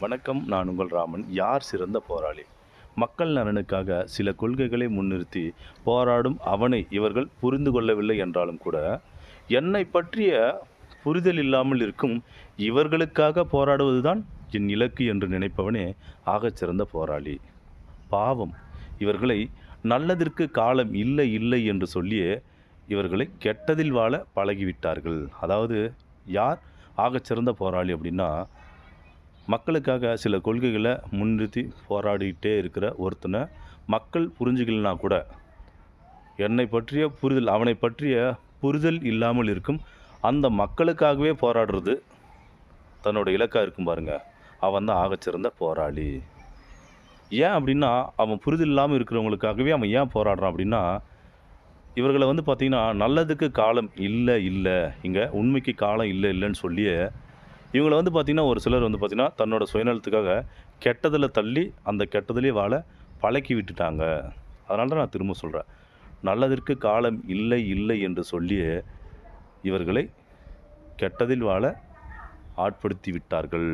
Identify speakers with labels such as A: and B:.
A: வணக்கம். நான் உங்கள் ராமன். யார் சிறந்த போராளி? மக்கள் நலனுக்காக சில கொள்கைகளை முன்னிறுத்தி போராடும் அவனை இவர்கள் புரிந்து கொள்ளவில்லை என்றாலும் கூட, என்னை பற்றிய புரிதல் இல்லாமல் இருக்கும் இவர்களுக்காக போராடுவதுதான் என் இலக்கு என்று நினைப்பவனே ஆகச்சிறந்த போராளி. பாவம், இவர்களை நல்லதற்கு காலம் இல்லை இல்லை என்று சொல்லியே இவர்களை கெட்டதில் வாழ பழகிவிட்டார்கள். அதாவது யார் ஆகச்சிறந்த போராளி அப்படின்னா, மக்களுக்காக சில கொள்கைகளை முன்னிறுத்தி போராடிக்கிட்டே இருக்கிற ஒருத்தனை மக்கள் புரிஞ்சுக்கலனா கூட, என்னை பற்றிய புரிதல் அவனை பற்றிய புரிதல் இல்லாமல் இருக்கும் அந்த மக்களுக்காகவே போராடுறது தன்னோட இலக்காக இருக்கும் பாருங்க, அவன் தான் ஆகச்சிறந்த போராளி. ஏன் அப்படின்னா, அவன் புரிதல் இல்லாமல் இருக்கிறவங்களுக்காகவே அவன் ஏன் போராடுறான் அப்படின்னா, இவர்களை பார்த்திங்கன்னா நல்லதுக்கு காலம் இல்லை இல்லை, இங்கே உண்மைக்கு காலம் இல்லை இல்லைன்னு சொல்லியே இவங்கள பார்த்திங்கன்னா ஒரு சிலர் பார்த்திங்கன்னா தன்னோட சுயநலத்துக்காக கெட்டதில் தள்ளி அந்த கெட்டதிலே வாழ பழக்கி விட்டுட்டாங்க. அதனால தான் நான் திரும்ப சொல்கிறேன், நல்லதற்கு காலம் இல்லை இல்லை என்று சொல்லியே இவர்களை கெட்டதில் வாழ ஆட்படுத்தி விட்டார்கள்.